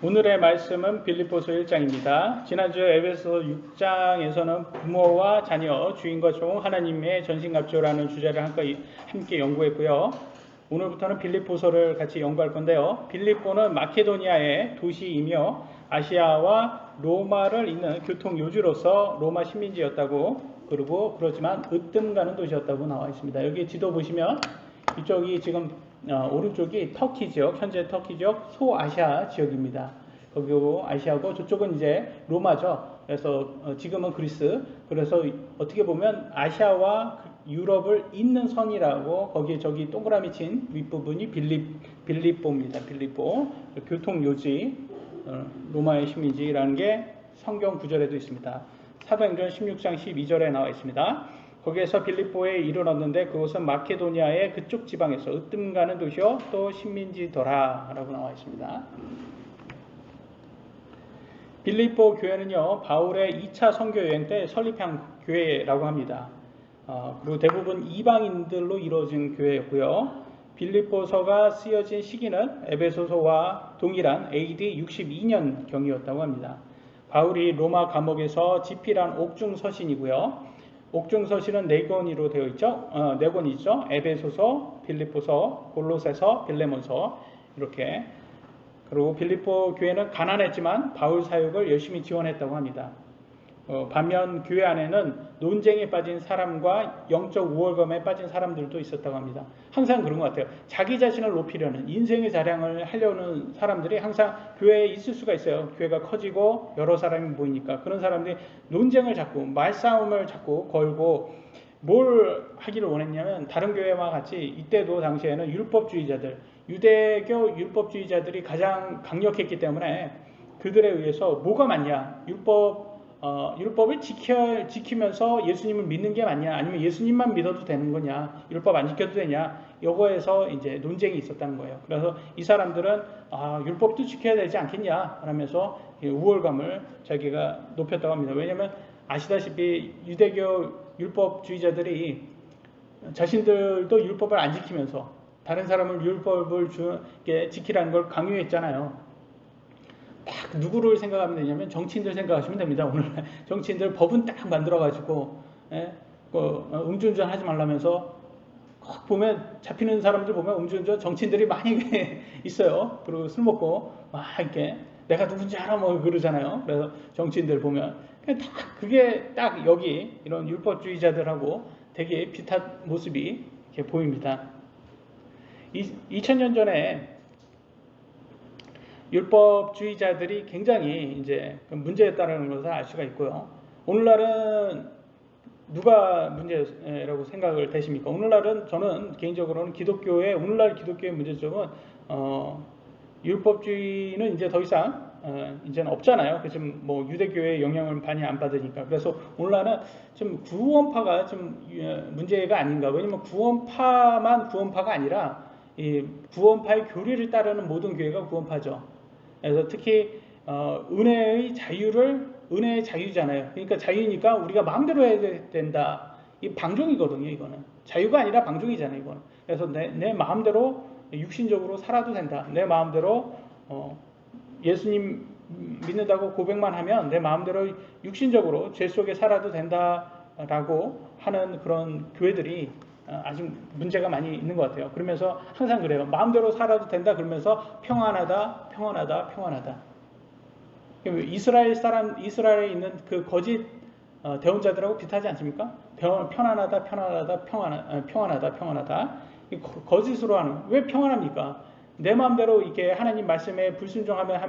오늘의 말씀은 빌립보서 1장입니다. 지난주 에베소 6장에서는 부모와 자녀, 주인과 종, 하나님의 전신갑주라는 주제를 함께 연구했고요. 오늘부터는 빌립보서를 같이 연구할 건데요. 빌립보는 마케도니아의 도시이며 아시아와 로마를 잇는 교통요지로서 로마 식민지였다고, 그리고 그렇지만 으뜸 가는 도시였다고 나와 있습니다. 여기 지도 보시면 이쪽이 지금 오른쪽이 터키 지역, 현재 터키 지역 소아시아 지역입니다. 거기고 아시아고 저쪽은 이제 로마죠. 그래서 지금은 그리스. 그래서 어떻게 보면 아시아와 유럽을 잇는 선이라고, 거기에 저기 동그라미 친 윗부분이 빌립보입니다. 빌립보. 교통요지, 로마의 식민지라는 게 성경 구절에도 있습니다. 사도행전 16장 12절에 나와 있습니다. 거기에서 빌립보에 이르렀는데 그곳은 마케도니아의 그쪽 지방에서 으뜸 가는 도시요 또 식민지더라 라고 나와 있습니다. 빌립보 교회는요, 바울의 2차 선교 여행 때 설립한 교회라고 합니다. 그리고 대부분 이방인들로 이루어진 교회였고요. 빌립보서가 쓰여진 시기는 에베소서와 동일한 AD 62년 경이었다고 합니다. 바울이 로마 감옥에서 집필한 옥중서신이고요. 옥중서신은 4권으로 되어 있죠. 4권이죠. 에베소서, 빌립보서, 골로새서, 빌레몬서 이렇게. 그리고 빌립보 교회는 가난했지만 바울 사역을 열심히 지원했다고 합니다. 반면 교회 안에는 논쟁에 빠진 사람과 영적 우월감에 빠진 사람들도 있었다고 합니다. 항상 그런 것 같아요. 자기 자신을 높이려는, 인생의 자랑을 하려는 사람들이 항상 교회에 있을 수가 있어요. 교회가 커지고 여러 사람이 모이니까 그런 사람들이 논쟁을 자꾸, 말싸움을 자꾸 걸고, 뭘 하기를 원했냐면 다른 교회와 같이 이때도 당시에는 율법주의자들, 유대교 율법주의자들이 가장 강력했기 때문에 그들에 의해서 뭐가 맞냐, 율법을 지키면서 예수님을 믿는 게 맞냐, 아니면 예수님만 믿어도 되는 거냐, 율법 안 지켜도 되냐, 이거에서 이제 논쟁이 있었다는 거예요. 그래서 이 사람들은 율법도 지켜야 되지 않겠냐 하면서 우월감을 자기가 높였다고 합니다. 왜냐하면 아시다시피 유대교 율법주의자들이 자신들도 율법을 안 지키면서 다른 사람을 율법을 지키라는 걸 강요했잖아요. 딱 누구를 생각하면 되냐면 정치인들 생각하시면 됩니다. 오늘 정치인들 법은 딱 만들어가지고 음주운전 하지 말라면서 꼭 보면, 잡히는 사람들 보면 음주운전 정치인들이 많이 있어요. 그리고 술 먹고 막 이렇게 내가 누군지 알아 뭐 그러잖아요. 그래서 정치인들 보면 그게 딱 여기 이런 율법주의자들하고 되게 비슷한 모습이 이렇게 보입니다. 2000년 전에 율법주의자들이 굉장히 이제 문제였다는 것을 알 수가 있고요. 오늘날은 누가 문제라고 생각을 되십니까? 오늘날은 저는 개인적으로는 오늘날 기독교의 문제점은 율법주의는 이제 더 이상 이제는 없잖아요. 그래서 뭐 유대교의 영향을 많이 안 받으니까. 그래서 오늘날은 좀 구원파가 좀 문제가 아닌가. 왜냐면 구원파만 구원파가 아니라 이 구원파의 교리를 따르는 모든 교회가 구원파죠. 그래서 특히 은혜의 자유잖아요. 그러니까 자유니까 우리가 마음대로 해야 된다. 이 방종이거든요. 이거는 자유가 아니라 방종이잖아요. 이거는. 그래서 내 마음대로 육신적으로 살아도 된다. 내 마음대로 예수님 믿는다고 고백만 하면 내 마음대로 육신적으로 죄 속에 살아도 된다라고 하는 그런 교회들이 아직 문제가 많이 있는 것 같아요. 그러면서 항상 그래요. 마음대로 살아도 된다 그러면서 평안하다. 이스라엘에 있는 그 거짓 대언자들하고 비슷하지 않습니까? 편안하다. 거짓으로 하는. 왜 평안합니까? 내 마음대로 이렇게 하나님 말씀에 불순종하면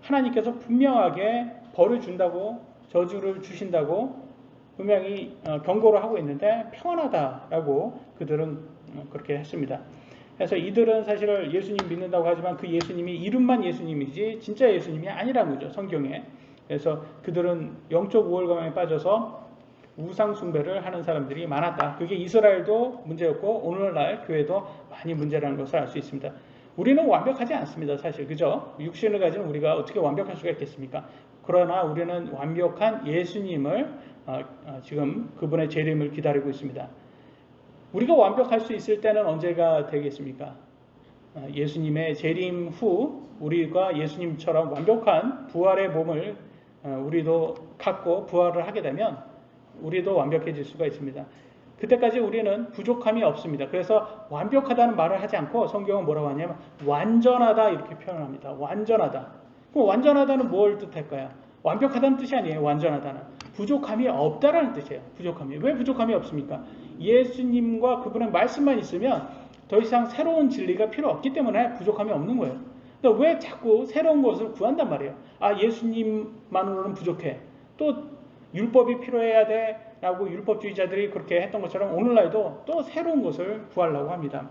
하나님께서 분명하게 벌을 준다고, 저주를 주신다고 분명히 경고를 하고 있는데 평안하다라고 그들은 그렇게 했습니다. 그래서 이들은 사실 예수님 믿는다고 하지만 그 예수님이 이름만 예수님이지 진짜 예수님이 아니라는 거죠, 성경에. 그래서 그들은 영적 우월감에 빠져서 우상 숭배를 하는 사람들이 많았다. 그게 이스라엘도 문제였고 오늘날 교회도 많이 문제라는 것을 알 수 있습니다. 우리는 완벽하지 않습니다, 사실. 그죠? 육신을 가진 우리가 어떻게 완벽할 수가 있겠습니까? 그러나 우리는 완벽한 예수님을 지금 그분의 재림을 기다리고 있습니다. 우리가 완벽할 수 있을 때는 언제가 되겠습니까? 예수님의 재림 후 우리가 예수님처럼 완벽한 부활의 몸을 우리도 갖고 부활을 하게 되면 우리도 완벽해질 수가 있습니다. 그때까지 우리는 부족함이 없습니다. 그래서 완벽하다는 말을 하지 않고 성경은 뭐라고 하냐면 완전하다 이렇게 표현합니다. 완전하다. 그럼 완전하다는 뭘 뜻할까요? 완벽하다는 뜻이 아니에요. 완전하다는. 부족함이 없다라는 뜻이에요. 부족함이. 왜 부족함이 없습니까? 예수님과 그분의 말씀만 있으면 더 이상 새로운 진리가 필요 없기 때문에 부족함이 없는 거예요. 그러니까 왜 자꾸 새로운 것을 구한단 말이에요? 아, 예수님만으로는 부족해. 또 율법이 필요해야 돼. 라고 율법주의자들이 그렇게 했던 것처럼 오늘날도 또 새로운 것을 구하려고 합니다.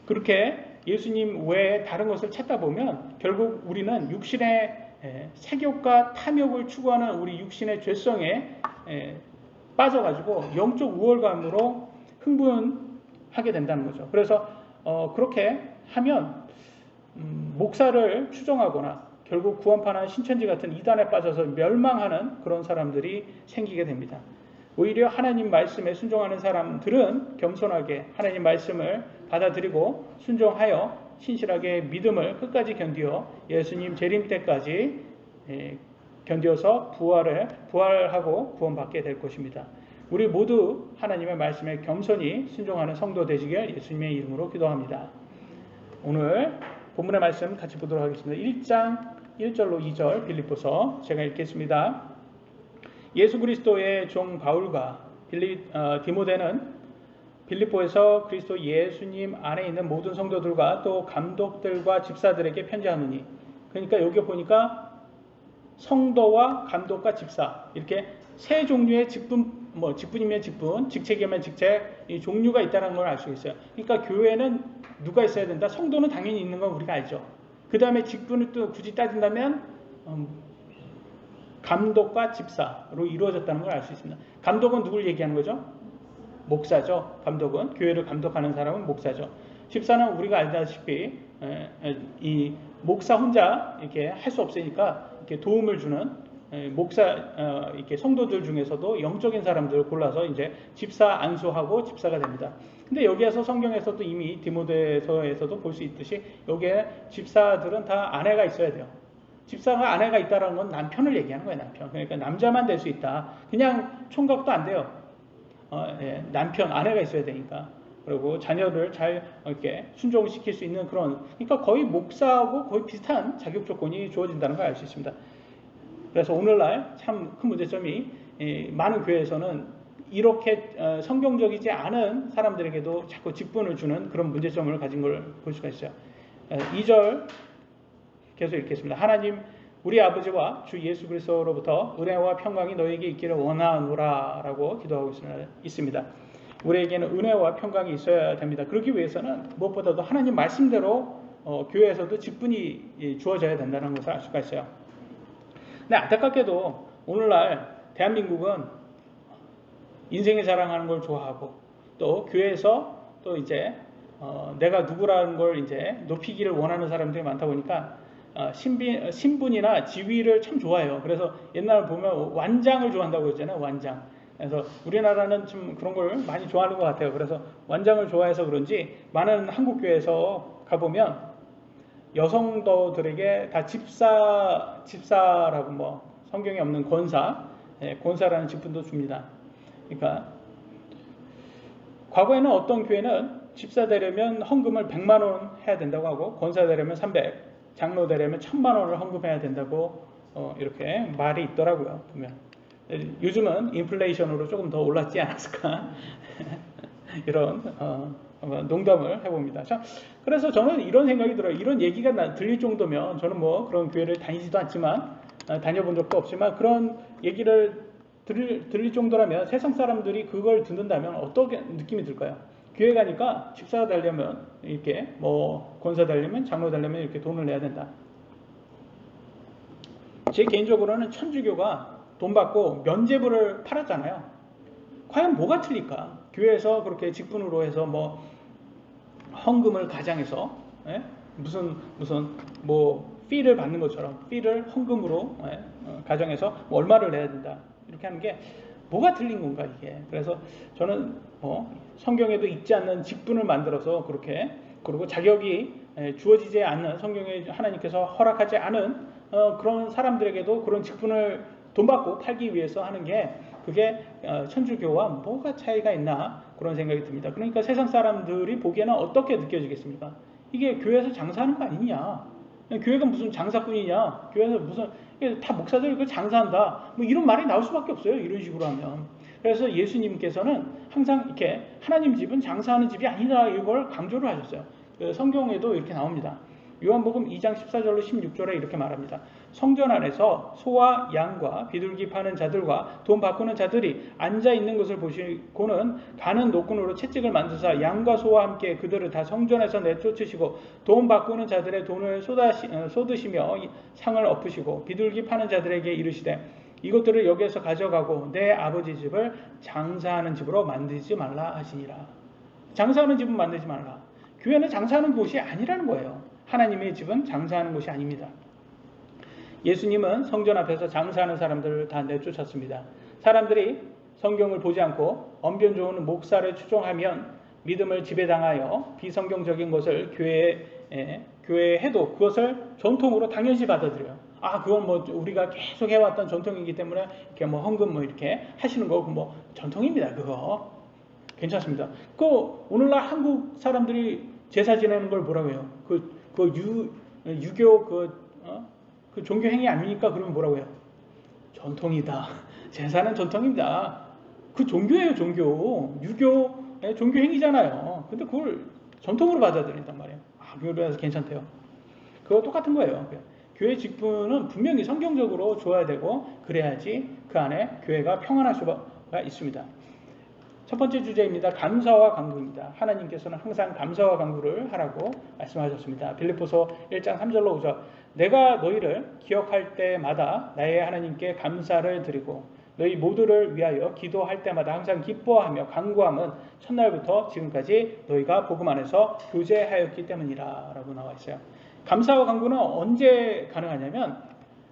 그렇게 예수님 외에 다른 것을 찾다 보면 결국 우리는 육신의 색욕과 탐욕을 추구하는 우리 육신의 죄성에 빠져가지고 영적 우월감으로 흥분하게 된다는 거죠. 그래서 그렇게 하면 목사를 추종하거나 결국 구원파나 신천지 같은 이단에 빠져서 멸망하는 그런 사람들이 생기게 됩니다. 오히려 하나님 말씀에 순종하는 사람들은 겸손하게 하나님 말씀을 받아들이고 순종하여 신실하게 믿음을 끝까지 견디어 예수님 재림 때까지 견디어서 부활하고 구원받게 될 것입니다. 우리 모두 하나님의 말씀에 겸손히 순종하는 성도 되시길 예수님의 이름으로 기도합니다. 오늘 본문의 말씀 같이 보도록 하겠습니다. 1장 1절로 2절 빌립보서 제가 읽겠습니다. 예수 그리스도의 종 바울과 디모데는 빌립보에서 그리스도 예수님 안에 있는 모든 성도들과 또 감독들과 집사들에게 편지하노니, 그러니까 여기 보니까 성도와 감독과 집사 이렇게 세 종류의 직분이면 직분, 직책이면 직책, 이 종류가 있다는 걸 알 수 있어요. 그러니까 교회는 누가 있어야 된다? 성도는 당연히 있는 건 우리가 알죠. 그 다음에 직분을 또 굳이 따진다면 감독과 집사로 이루어졌다는 걸 알 수 있습니다. 감독은 누굴 얘기하는 거죠? 목사죠. 감독은 교회를 감독하는 사람은 목사죠. 집사는 우리가 알다시피 이 목사 혼자 이렇게 할 수 없으니까 이렇게 도움을 주는 목사 이렇게 성도들 중에서도 영적인 사람들을 골라서 이제 집사 안수하고 집사가 됩니다. 근데 여기에서 성경에서도 이미 디모데서에서도 볼 수 있듯이 여기에 집사들은 다 아내가 있어야 돼요. 집사가 아내가 있다는 건 남편을 얘기하는 거예요. 남편. 그러니까 남자만 될 수 있다. 그냥 총각도 안 돼요. 남편, 아내가 있어야 되니까. 그리고 자녀를 잘 이렇게 순종시킬 수 있는 그런, 그러니까 거의 목사하고 거의 비슷한 자격 조건이 주어진다는 걸 알 수 있습니다. 그래서 오늘날 참 큰 문제점이 많은 교회에서는 이렇게 성경적이지 않은 사람들에게도 자꾸 직분을 주는 그런 문제점을 가진 걸 볼 수가 있어요. 2절 계속 읽겠습니다. 하나님 우리 아버지와 주 예수 그리스도로부터 은혜와 평강이 너에게 있기를 원하노라 라고 기도하고 있습니다. 우리에게는 은혜와 평강이 있어야 됩니다. 그러기 위해서는 무엇보다도 하나님 말씀대로 교회에서도 직분이 주어져야 된다는 것을 알 수가 있어요. 근데 안타깝게도 오늘날 대한민국은 인생의 자랑하는 걸 좋아하고 또 교회에서 또 이제 내가 누구라는 걸 이제 높이기를 원하는 사람들이 많다 보니까 신분이나 지위를 참 좋아해요. 그래서 옛날 보면 완장을 좋아한다고 했잖아요. 완장. 그래서 우리나라는 좀 그런 걸 많이 좋아하는 것 같아요. 그래서 완장을 좋아해서 그런지 많은 한국 교회에서 가보면 여성도들에게 다 집사라고 뭐 성경에 없는 권사라는 직분도 줍니다. 그러니까 과거에는 어떤 교회는 집사 되려면 헌금을 100만 원 해야 된다고 하고 권사 되려면 300, 장로 되려면 1000만 원을 헌금해야 된다고 이렇게 말이 있더라고요. 보면 요즘은 인플레이션으로 조금 더 올랐지 않았을까 이런 농담을 해봅니다. 자, 그래서 저는 이런 생각이 들어요. 이런 얘기가 들릴 정도면 저는 뭐 그런 교회를 다니지도 않지만 다녀본 적도 없지만 그런 얘기를 들릴 정도라면 세상 사람들이 그걸 듣는다면 어떤 느낌이 들까요? 교회 가니까 집사가 되려면 이렇게 뭐 권사 되려면 장로 되려면 이렇게 돈을 내야 된다. 제 개인적으로는 천주교가 돈 받고 면죄부를 팔았잖아요. 과연 뭐가 틀릴까? 교회에서 그렇게 직분으로 해서 뭐 헌금을 가장해서 무슨 뭐 피를 받는 것처럼 피를 헌금으로 가정해서 뭐 얼마를 내야 된다 이렇게 하는 게 뭐가 틀린 건가 이게. 그래서 저는 성경에도 있지 않는 직분을 만들어서 그렇게 그리고 자격이 주어지지 않는, 성경에 하나님께서 허락하지 않은 그런 사람들에게도 그런 직분을 돈 받고 팔기 위해서 하는 게, 그게 천주교와 뭐가 차이가 있나 그런 생각이 듭니다. 그러니까 세상 사람들이 보기에는 어떻게 느껴지겠습니까? 이게 교회에서 장사하는 거 아니냐, 교회가 무슨 장사꾼이냐, 교회에서 무슨 다 목사들 그 장사한다, 뭐 이런 말이 나올 수밖에 없어요, 이런 식으로 하면. 그래서 예수님께서는 항상 이렇게 하나님 집은 장사하는 집이 아니다, 이걸 강조를 하셨어요. 성경에도 이렇게 나옵니다. 요한복음 2장 14절로 16절에 이렇게 말합니다. 성전 안에서 소와 양과 비둘기 파는 자들과 돈 바꾸는 자들이 앉아 있는 것을 보시고는 가는 노끈으로 채찍을 만드사 양과 소와 함께 그들을 다 성전에서 내쫓으시고 돈 바꾸는 자들의 돈을 쏟으시며 상을 엎으시고 비둘기 파는 자들에게 이르시되 이것들을 여기에서 가져가고 내 아버지 집을 장사하는 집으로 만들지 말라 하시니라. 장사하는 집은 만들지 말라. 교회는 장사하는 곳이 아니라는 거예요. 하나님의 집은 장사하는 곳이 아닙니다. 예수님은 성전 앞에서 장사하는 사람들을 다 내쫓았습니다. 사람들이 성경을 보지 않고 언변 좋은 목사를 추종하면 믿음을 지배당하여 비성경적인 것을 교회에 해도 그것을 전통으로 당연시 받아들여요. 그건 뭐 우리가 계속 해왔던 전통이기 때문에 이렇게 뭐 헌금 뭐 이렇게 하시는 거 뭐 전통입니다. 그거 괜찮습니다. 오늘날 한국 사람들이 제사 지내는 걸 뭐라고 해요? 유교 그 종교 행위 아닙니까? 그러면 뭐라고 해요? 전통이다. 제사는 전통입니다. 그 종교예요, 종교. 유교 종교 행위잖아요. 근데 그걸 전통으로 받아들인단 말이에요. 그래서 괜찮대요. 그거 똑같은 거예요. 교회 직분은 분명히 성경적으로 줘야 되고 그래야지 그 안에 교회가 평안할 수가 있습니다. 첫 번째 주제입니다. 감사와 간구입니다. 하나님께서는 항상 감사와 간구를 하라고 말씀하셨습니다. 빌립보서 1장 3절로 5절. 내가 너희를 기억할 때마다 나의 하나님께 감사를 드리고 너희 모두를 위하여 기도할 때마다 항상 기뻐하며 간구함은 첫날부터 지금까지 너희가 복음 안에서 교제하였기 때문이라 라고 나와 있어요. 감사와 간구는 언제 가능하냐면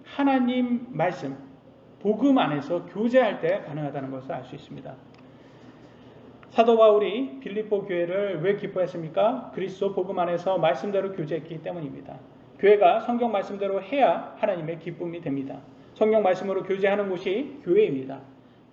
하나님 말씀, 복음 안에서 교제할 때 가능하다는 것을 알 수 있습니다. 사도 바울이 빌립보 교회를 왜 기뻐했습니까? 그리스도 복음 안에서 말씀대로 교제했기 때문입니다. 교회가 성경 말씀대로 해야 하나님의 기쁨이 됩니다. 성경 말씀으로 교제하는 곳이 교회입니다.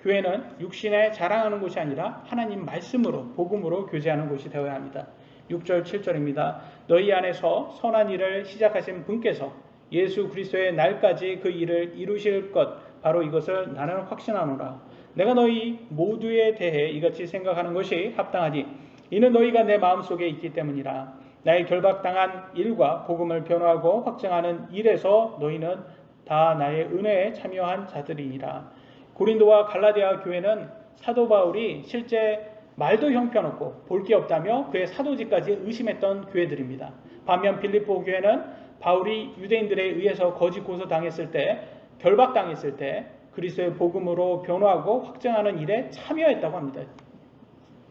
교회는 육신에 자랑하는 곳이 아니라 하나님 말씀으로, 복음으로 교제하는 곳이 되어야 합니다. 6절 7절입니다. 너희 안에서 선한 일을 시작하신 분께서 예수 그리스도의 날까지 그 일을 이루실 것, 바로 이것을 나는 확신하노라. 내가 너희 모두에 대해 이같이 생각하는 것이 합당하니 이는 너희가 내 마음속에 있기 때문이라. 나의 결박당한 일과 복음을 변호하고 확증하는 일에서 너희는 다 나의 은혜에 참여한 자들이니라. 고린도와 갈라디아 교회는 사도 바울이 실제 말도 형편없고 볼 게 없다며 그의 사도직까지 의심했던 교회들입니다. 반면 빌립보 교회는 바울이 유대인들에 의해서 거짓 고소당했을 때, 결박당했을 때 그리스도의 복음으로 변호하고 확증하는 일에 참여했다고 합니다.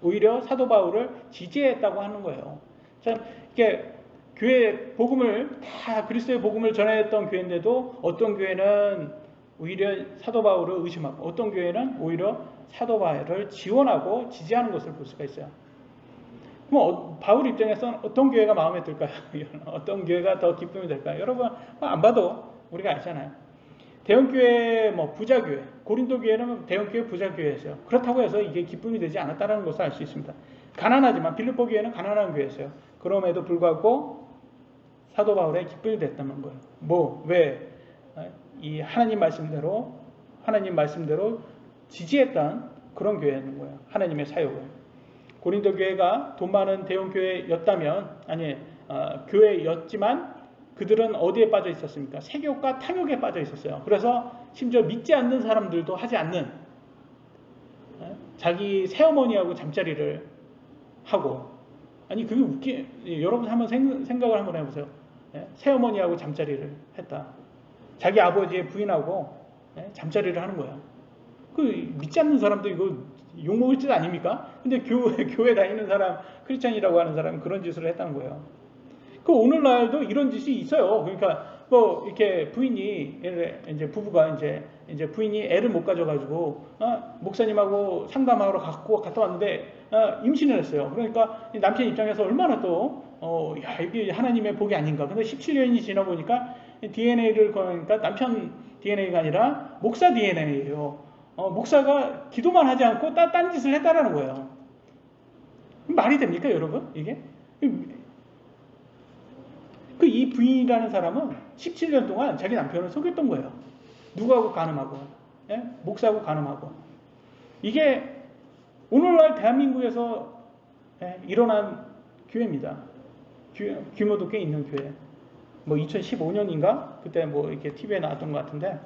오히려 사도 바울을 지지했다고 하는 거예요. 참 이렇게 교회 복음을 다 그리스도의 복음을 전했던 교회인데도 어떤 교회는 오히려 사도 바울을 의심하고 어떤 교회는 오히려 사도 바울을 지원하고 지지하는 것을 볼 수가 있어요. 그럼 바울 입장에서는 어떤 교회가 마음에 들까요? 어떤 교회가 더 기쁨이 될까요? 여러분 안 봐도 우리가 알잖아요. 대형교회, 부자교회, 고린도 교회는 대형교회 부자교회였어요. 그렇다고 해서 이게 기쁨이 되지 않았다는 것을 알 수 있습니다. 가난하지만 빌립보 교회는 가난한 교회였어요. 그럼에도 불구하고 사도 바울의 기쁨이 됐다는 거예요. 왜? 이 하나님 말씀대로 지지했던 그런 교회였는 거예요. 하나님의 사역을. 고린도 교회가 돈 많은 대형교회였다면, 교회였지만 그들은 어디에 빠져 있었습니까? 세욕과 탐욕에 빠져 있었어요. 그래서 심지어 믿지 않는 사람들도 하지 않는, 자기 새어머니하고 잠자리를 하고, 그게 여러분 한번 생각을 한번 해보세요. 새어머니하고 잠자리를 했다. 자기 아버지의 부인하고 잠자리를 하는 거예요. 믿지 않는 사람도 이거 욕먹을 짓 아닙니까? 근데 교회 다니는 사람, 크리스찬이라고 하는 사람은 그런 짓을 했다는 거예요. 오늘날도 이런 짓이 있어요. 그러니까 이렇게 부인이, 이제 부부가 이제 부인이 애를 못 가져가지고 목사님하고 상담하러 갔다 왔는데 임신을 했어요. 그러니까 남편 입장에서 얼마나 또 야, 이게 하나님의 복이 아닌가. 근데 17년이 지나 보니까 DNA를 거니까 남편 DNA가 아니라 목사 DNA예요. 목사가 기도만 하지 않고 딴 짓을 했다라는 거예요. 말이 됩니까, 여러분? 이게? 이 부인이라는 사람은 17년 동안 자기 남편을 속였던 거예요. 누구하고 가늠하고, 예? 목사하고 가늠하고. 이게 오늘날 대한민국에서 일어난 교회입니다. 규모도 꽤 있는 교회. 뭐 2015년인가? 그때 뭐 이렇게 TV에 나왔던 것 같은데.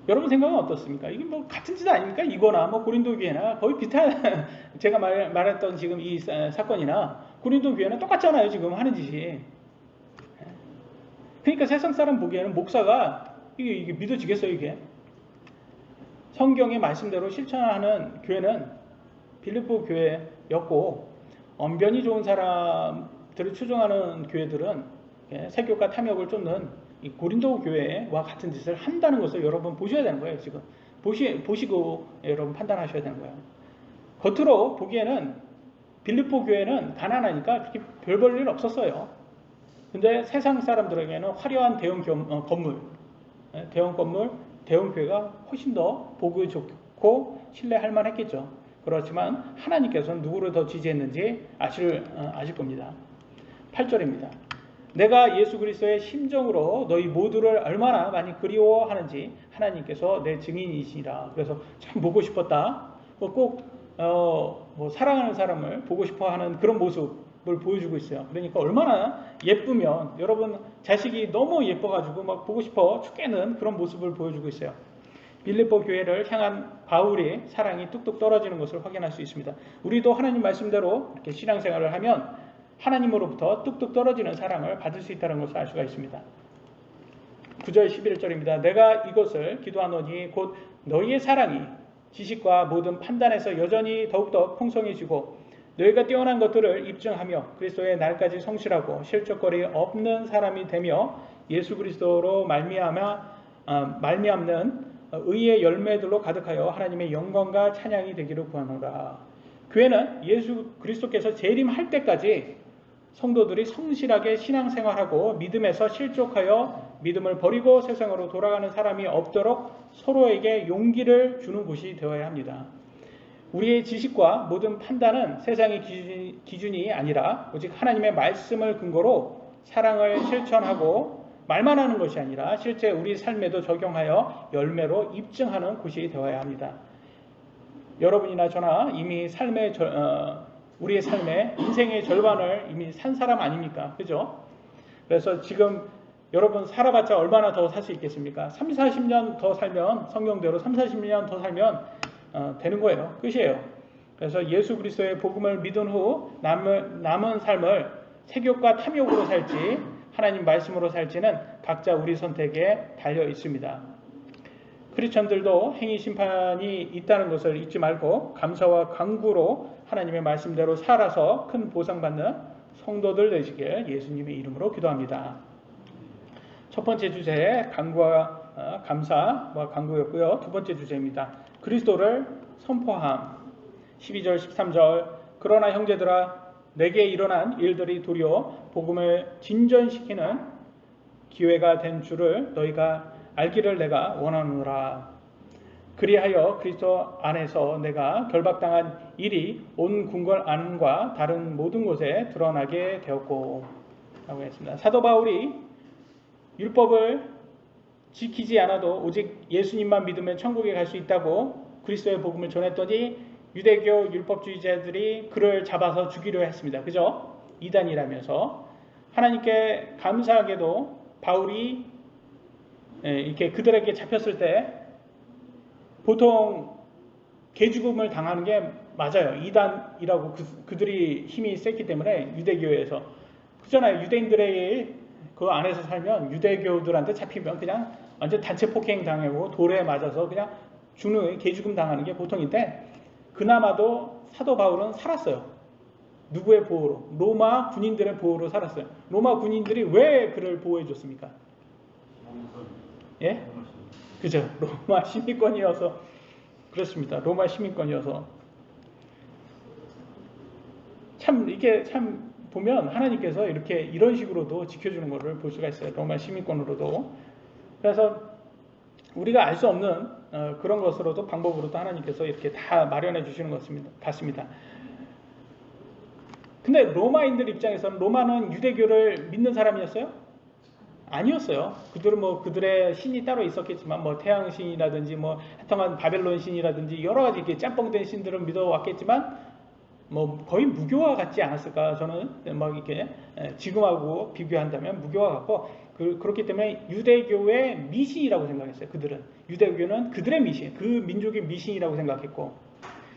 여러분 생각은 어떻습니까? 이게 뭐 같은 짓 아닙니까? 이거나 뭐 고린도 교회나 거의 비슷한 제가 말했던 지금 이 사건이나 고린도 교회는 똑같잖아요. 지금 하는 짓이. 그러니까 세상 사람 보기에는 목사가 이게 믿어지겠어요, 이게? 성경의 말씀대로 실천하는 교회는 빌립보 교회였고, 언변이 좋은 사람들을 추종하는 교회들은 세교과 탐욕을 쫓는 이 고린도 교회와 같은 짓을 한다는 것을 여러분 보셔야 되는 거예요. 지금 보시고 여러분 판단하셔야 되는 거예요. 겉으로 보기에는 빌립보 교회는 가난하니까 그렇게 별 볼 일 없었어요. 근데 세상 사람들에게는 화려한 대형 건물, 대형 교회가 훨씬 더 보기 좋고 신뢰할 만했겠죠. 그렇지만 하나님께서는 누구를 더 지지했는지 아실 겁니다. 8절입니다. 내가 예수 그리스도의 심정으로 너희 모두를 얼마나 많이 그리워하는지 하나님께서 내 증인이시라. 그래서 참 보고 싶었다. 꼭 사랑하는 사람을 보고 싶어하는 그런 모습을 보여주고 있어요. 그러니까 얼마나 예쁘면 여러분 자식이 너무 예뻐가지고 막 보고 싶어 죽겠는 그런 모습을 보여주고 있어요. 빌립보 교회를 향한 바울의 사랑이 뚝뚝 떨어지는 것을 확인할 수 있습니다. 우리도 하나님 말씀대로 이렇게 신앙생활을 하면 하나님으로부터 뚝뚝 떨어지는 사랑을 받을 수 있다는 것을 알 수가 있습니다. 9절 11절입니다. 내가 이것을 기도하노니 곧 너희의 사랑이 지식과 모든 판단에서 여전히 더욱더 풍성해지고 너희가 뛰어난 것들을 입증하며 그리스도의 날까지 성실하고 실족거리 없는 사람이 되며 예수 그리스도로 말미암는 의의 열매들로 가득하여 하나님의 영광과 찬양이 되기를 구하노라. 교회는 예수 그리스도께서 재림할 때까지 성도들이 성실하게 신앙생활하고 믿음에서 실족하여 믿음을 버리고 세상으로 돌아가는 사람이 없도록 서로에게 용기를 주는 곳이 되어야 합니다. 우리의 지식과 모든 판단은 세상의 기준이 아니라 오직 하나님의 말씀을 근거로 사랑을 실천하고 말만 하는 것이 아니라 실제 우리 삶에도 적용하여 열매로 입증하는 곳이 되어야 합니다. 여러분이나 저나 이미 우리의 삶의 인생의 절반을 이미 산 사람 아닙니까? 그죠? 그래서 지금 여러분 살아봤자 얼마나 더 살 수 있겠습니까? 30-40년 더 살면 성경대로 30-40년 더 살면 되는 거예요. 끝이에요. 그래서 예수 그리스도의 복음을 믿은 후 남은 삶을 세욕과 탐욕으로 살지 하나님 말씀으로 살지는 각자 우리 선택에 달려 있습니다. 크리스천들도 행위 심판이 있다는 것을 잊지 말고 감사와 간구로 하나님의 말씀대로 살아서 큰 보상받는 성도들 되시길 예수님의 이름으로 기도합니다. 첫 번째 주제 간구와 감사와 간구였고요. 두 번째 주제입니다. 그리스도를 선포함. 12절 13절 그러나 형제들아 내게 일어난 일들이 도리어 복음을 진전시키는 기회가 된 줄을 너희가 알기를 내가 원하노라. 그리하여 그리스도 안에서 내가 결박당한 일이 온 궁궐 안과 다른 모든 곳에 드러나게 되었고 라고 했습니다. 사도 바울이 율법을 지키지 않아도 오직 예수님만 믿으면 천국에 갈 수 있다고 그리스도의 복음을 전했더니 유대교 율법주의자들이 그를 잡아서 죽이려 했습니다. 그죠? 이단이라면서 하나님께 감사하게도 바울이 이렇게 그들에게 잡혔을 때 보통 개죽음을 당하는 게 맞아요. 이단이라고 그들이 힘이 셌기 때문에 유대교에서 그렇잖아요. 유대인들의 그 안에서 살면 유대교들한테 잡히면 그냥 완전 단체 폭행 당하고 돌에 맞아서 그냥 개죽음 당하는 게 보통인데 그나마도 사도 바울은 살았어요. 누구의 보호로? 로마 군인들의 보호로 살았어요. 로마 군인들이 왜 그를 보호해 줬습니까? 예? 그죠? 로마 시민권이어서 그렇습니다. 로마 시민권이어서 참 이게 참 보면 하나님께서 이렇게 이런 식으로도 지켜주는 것을 볼 수가 있어요. 로마 시민권으로도. 그래서 우리가 알 수 없는 그런 것으로도 방법으로도 하나님께서 이렇게 다 마련해 주시는 것 같습니다. 근데 로마인들 입장에서는 로마는 유대교를 믿는 사람이었어요? 아니었어요. 그들은 뭐 그들의 신이 따로 있었겠지만 뭐 태양 신이라든지 뭐 하여튼간 바벨론 신이라든지 여러 가지 이렇게 짬뽕된 신들을 믿어왔겠지만 뭐 거의 무교와 같지 않았을까. 저는 막 이렇게 지금하고 비교한다면 무교와 같고 그렇기 때문에 유대교의 미신이라고 생각했어요. 그들은 유대교는 그들의 미신, 그 민족의 미신이라고 생각했고.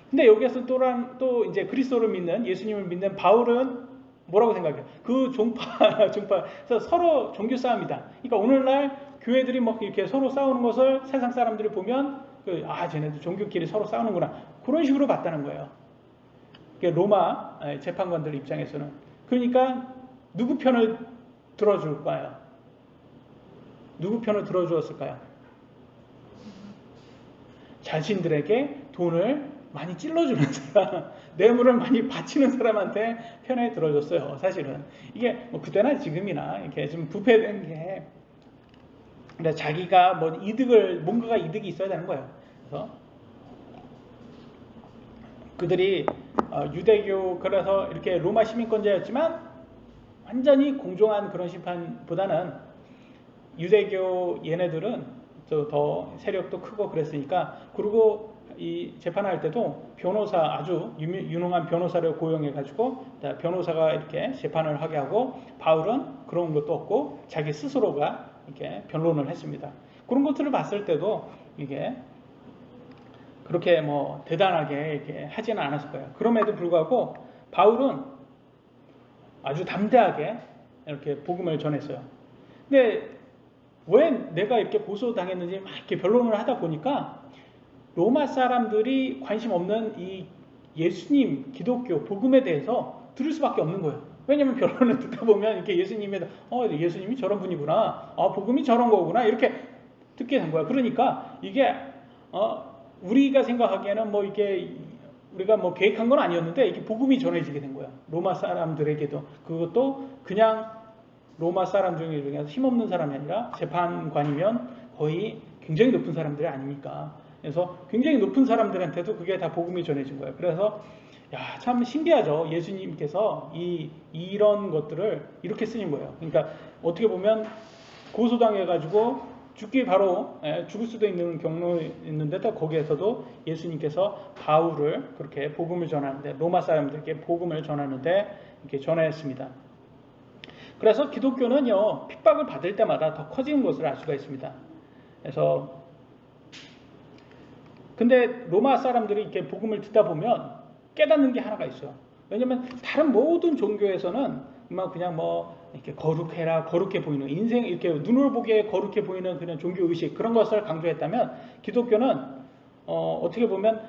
근데 여기에서 또 이제 그리스도를 믿는 예수님을 믿는 바울은 뭐라고 생각해요? 그 종파에서 서로 종교 싸움이다. 그러니까 오늘날 교회들이 뭐 이렇게 서로 싸우는 것을 세상 사람들이 보면 쟤네들 종교끼리 서로 싸우는구나. 그런 식으로 봤다는 거예요. 로마 재판관들 입장에서는. 그러니까 누구 편을 들어줄까요? 누구 편을 들어주었을까요? 자신들에게 돈을 많이 찔러주는 사람, 뇌물을 많이 바치는 사람한테 편에 들어줬어요. 사실은 이게 뭐 그때나 지금이나 이렇게 좀 부패된 게, 근데 자기가 뭐 뭔가가 이득이 있어야 되는 거예요. 그래서 그들이 유대교, 그래서 이렇게 로마 시민권자였지만 완전히 공정한 그런 심판보다는 유대교 얘네들은 더 세력도 크고 그랬으니까, 그리고 이 재판할 때도 변호사, 아주 유능한 변호사를 고용해 가지고 변호사가 이렇게 재판을 하게 하고, 바울은 그런 것도 없고 자기 스스로가 이렇게 변론을 했습니다. 그런 것들을 봤을 때도 이게 그렇게 뭐 대단하게 이렇게 하지는 않았을 거예요. 그럼에도 불구하고 바울은 아주 담대하게 이렇게 복음을 전했어요. 근데 왜 내가 이렇게 고소당했는지 막 이렇게 변론을 하다 보니까 로마 사람들이 관심 없는 이 예수님, 기독교, 복음에 대해서 들을 수밖에 없는 거예요. 왜냐면 변론을 듣다 보면 이렇게 예수님이 저런 분이구나, 복음이 저런 거구나, 이렇게 듣게 된 거야. 그러니까 이게 우리가 생각하기에는 뭐 이게 우리가 뭐 계획한 건 아니었는데 이게 복음이 전해지게 된 거야. 로마 사람들에게도. 그것도 그냥 로마 사람 중에서 힘없는 사람이 아니라 재판관이면 거의 굉장히 높은 사람들이 아닙니까? 그래서 굉장히 높은 사람들한테도 그게 다 복음이 전해진 거예요. 그래서 참 신기하죠. 예수님께서 이런 것들을 이렇게 쓰신 거예요. 그러니까 어떻게 보면 고소당해가지고 죽을 수도 있는 경로 있는데도 거기에서도 예수님께서 바울을 그렇게 복음을 전하는데, 로마 사람들에게 복음을 전하는데 이렇게 전했습니다. 그래서 기독교는요, 핍박을 받을 때마다 더 커지는 것을 알 수가 있습니다. 그래서 근데 로마 사람들이 이렇게 복음을 듣다 보면 깨닫는 게 하나가 있어요. 왜냐면 다른 모든 종교에서는 그냥 뭐 이렇게 거룩해 보이는, 인생 이렇게 눈으로 보기에 거룩해 보이는 그런 종교 의식, 그런 것을 강조했다면, 기독교는 어떻게 보면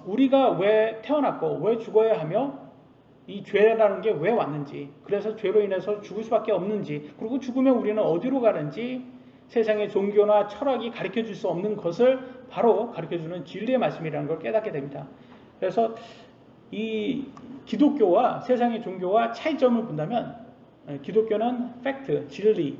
우리가 왜 태어났고 왜 죽어야 하며 이 죄라는 게 왜 왔는지, 그래서 죄로 인해서 죽을 수밖에 없는지, 그리고 죽으면 우리는 어디로 가는지 세상의 종교나 철학이 가르쳐 줄 수 없는 것을 바로 가르쳐 주는 진리의 말씀이라는 걸 깨닫게 됩니다. 그래서 이 기독교와 세상의 종교와 차이점을 본다면, 기독교는 팩트, 진리,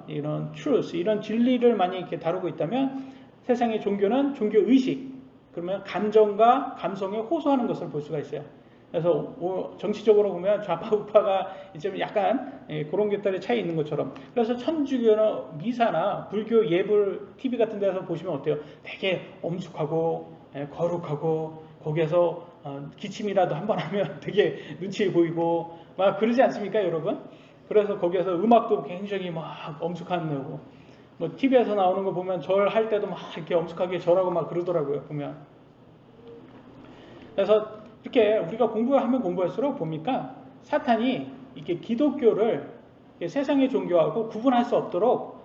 이런 truth, 이런 진리를 많이 이렇게 다루고 있다면, 세상의 종교는 종교 의식, 그러면 감정과 감성에 호소하는 것을 볼 수가 있어요. 그래서 정치적으로 보면 좌파 우파가 이제 약간 그런 것들의 차이 있는 것처럼, 그래서 천주교나 미사나 불교 예불 TV 같은 데서 보시면 어때요? 되게 엄숙하고 거룩하고, 거기에서 기침이라도 한번 하면 되게 눈치 보이고 막 그러지 않습니까, 여러분? 그래서 거기에서 음악도 굉장히 막 엄숙한 거고, 뭐 TV에서 나오는 거 보면 절할 때도 막 이렇게 엄숙하게 절하고 막 그러더라고요, 보면. 그래서 이렇게 우리가 공부하면 공부할수록 보니까 사탄이 이렇게 기독교를 세상의 종교하고 구분할 수 없도록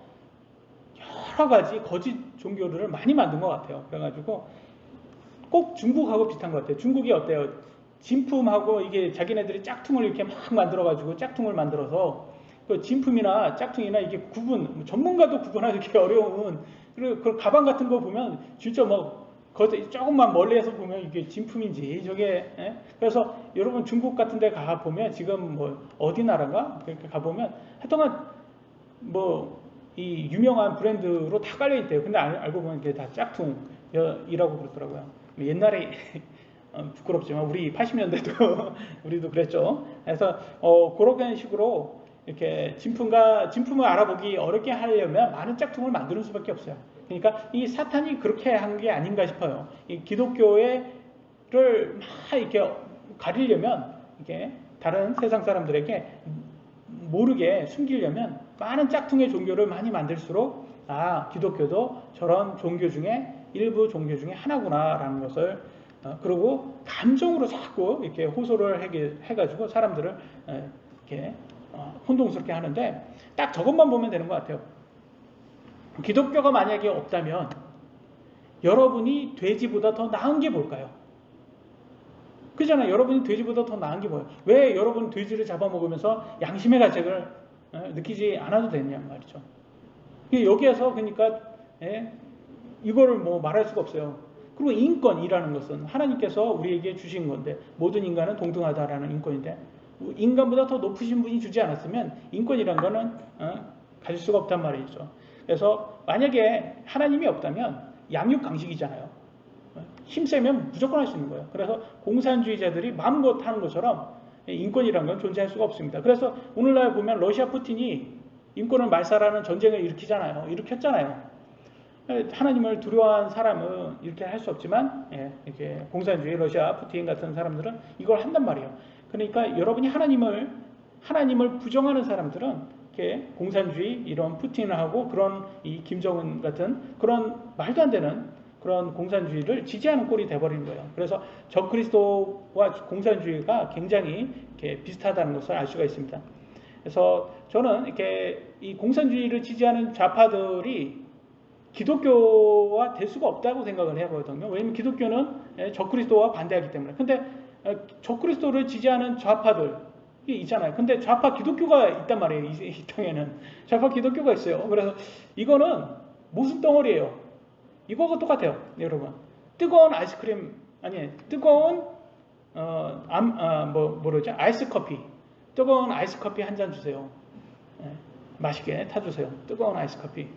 여러 가지 거짓 종교들을 많이 만든 것 같아요. 그래가지고 꼭 중국하고 비슷한 것 같아요. 중국이 어때요? 진품하고 이게 자기네들이 짝퉁을 이렇게 막 만들어가지고 짝퉁을 만들어서 그 진품이나 짝퉁이나 이게 전문가도 구분하기 어려운, 그리고 그 가방 같은 거 보면 진짜 막 조금만 멀리에서 보면 이게 진품인지 저게 그래서 여러분 중국 같은 데 가 보면 지금 뭐 어디 나라가 그렇게 가 보면 하여튼간 뭐 이 유명한 브랜드로 다 깔려 있대요. 근데 알고 보면 이게 다 짝퉁이라고 그러더라고요. 옛날에 부끄럽지만 우리 80년대도 우리도 그랬죠. 그래서 그런 식으로 이렇게 진품을 알아보기 어렵게 하려면 많은 짝퉁을 만드는 수밖에 없어요. 그러니까 이 사탄이 그렇게 한 게 아닌가 싶어요. 이 기독교를 막 이렇게 가리려면 이게 다른 세상 사람들에게 모르게 숨기려면 많은 짝퉁의 종교를 많이 만들수록 기독교도 저런 종교 중에 일부 종교 중에 하나구나라는 것을 그리고 감정으로 자꾸 이렇게 호소를 해가지고 사람들을 이렇게 혼동스럽게 하는데 딱 저것만 보면 되는 것 같아요. 기독교가 만약에 없다면 여러분이 돼지보다 더 나은 게 뭘까요? 그잖아요. 여러분이 돼지보다 더 나은 게 뭐예요? 왜 여러분 돼지를 잡아먹으면서 양심의 가책을 느끼지 않아도 되냐 말이죠. 여기에서 그러니까 이거를 뭐 말할 수가 없어요. 그리고 인권이라는 것은 하나님께서 우리에게 주신 건데 모든 인간은 동등하다라는 인권인데 인간보다 더 높으신 분이 주지 않았으면 인권이라는 거는 가질 수가 없단 말이죠. 그래서 만약에 하나님이 없다면 양육강식이잖아요. 힘세면 무조건 할 수 있는 거예요. 그래서 공산주의자들이 마음껏 하는 것처럼 인권이라는 건 존재할 수가 없습니다. 그래서 오늘날 보면 러시아 푸틴이 인권을 말살하는 전쟁을 일으켰잖아요. 하나님을 두려워한 사람은 이렇게 할 수 없지만 이렇게 공산주의 러시아 푸틴 같은 사람들은 이걸 한단 말이에요. 그러니까 여러분이 하나님을 부정하는 사람들은 이렇게 공산주의 이런 푸틴을 하고 그런 이 김정은 같은 그런 말도 안 되는 그런 공산주의를 지지하는 꼴이 돼버리는 거예요. 그래서 적그리스도와 공산주의가 굉장히 이렇게 비슷하다는 것을 알 수가 있습니다. 그래서 저는 이렇게 이 공산주의를 지지하는 좌파들이 기독교와 될 수가 없다고 생각을 해보거든요. 왜냐하면 기독교는 적그리스도와 반대하기 때문에. 근데 적그리스도를 지지하는 좌파들이 있잖아요. 근데 좌파 기독교가 있단 말이에요. 이 땅에는 좌파 기독교가 있어요. 그래서 이거는 무슨 덩어리예요? 이거가 똑같아요, 여러분. 뜨거운 아이스크림 뜨거운 아이스 커피. 뜨거운 아이스 커피 한 잔 주세요. 맛있게 타주세요. 뜨거운 아이스 커피.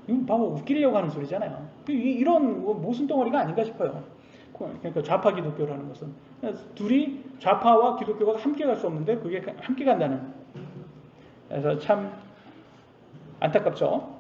이건 바로 웃기려고 하는 소리잖아요. 이런 모순 덩어리가 아닌가 싶어요. 그러니까 좌파 기독교라는 것은 둘이 좌파와 기독교가 함께 갈 수 없는데 그게 함께 간다는. 그래서 참 안타깝죠.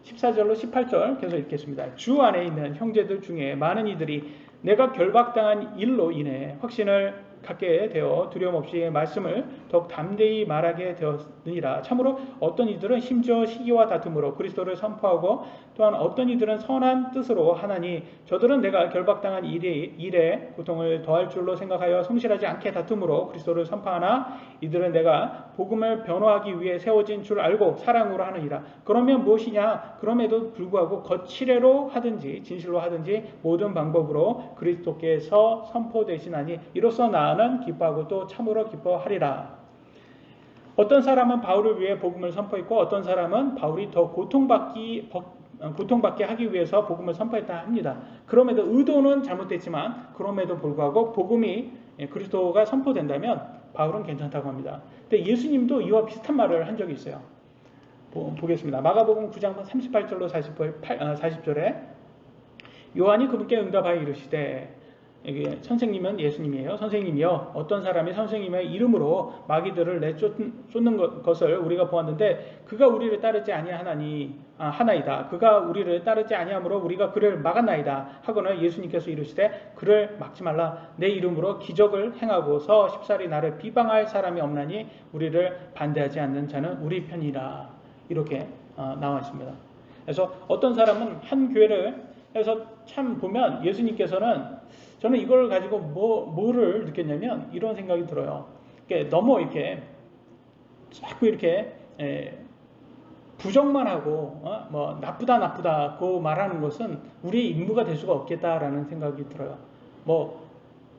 14절로 18절 계속 읽겠습니다. 주 안에 있는 형제들 중에 많은 이들이 내가 결박당한 일로 인해 확신을 갖게 되어 두려움 없이 말씀을 더욱 담대히 말하게 되었느니라. 참으로 어떤 이들은 심지어 시기와 다툼으로 그리스도를 선포하고 또한 어떤 이들은 선한 뜻으로 하나니 저들은 내가 결박당한 일에 고통을 더할 줄로 생각하여 성실하지 않게 다툼으로 그리스도를 선포하나 이들은 내가 복음을 변호하기 위해 세워진 줄 알고 사랑으로 하느니라. 그러면 무엇이냐? 그럼에도 불구하고 거칠애로 하든지 진실로 하든지 모든 방법으로 그리스도께서 선포되시나니 이로써 나는 기뻐하고 또 참으로 기뻐하리라. 어떤 사람은 바울을 위해 복음을 선포했고 어떤 사람은 바울이 더 고통받게 하기 위해서 복음을 선포했다 합니다. 그럼에도 의도는 잘못됐지만 그럼에도 불구하고 복음이 그리스도가 선포된다면 바울은 괜찮다고 합니다. 근데 예수님도 이와 비슷한 말을 한 적이 있어요. 보겠습니다. 마가복음 9장 38절로 40절에 요한이 그분께 응답하여 이르시되 이게 선생님은 예수님이에요. 선생님이요 어떤 사람이 선생님의 이름으로 마귀들을 내쫓는 것을 우리가 보았는데 그가 우리를 따르지 아니하나이다. 그가 우리를 따르지 아니하므로 우리가 그를 막았나이다. 하거나 예수님께서 이르시되 그를 막지 말라. 내 이름으로 기적을 행하고서 쉽사리 나를 비방할 사람이 없나니 우리를 반대하지 않는 자는 우리 편이라. 이렇게 나와 있습니다. 그래서 어떤 사람은 한 교회를 해서 참 보면 예수님께서는 저는 이걸 가지고 뭐를 느꼈냐면 이런 생각이 들어요. 너무 이렇게 자꾸 이렇게 부정만 하고 나쁘다고 말하는 것은 우리의 임무가 될 수가 없겠다라는 생각이 들어요.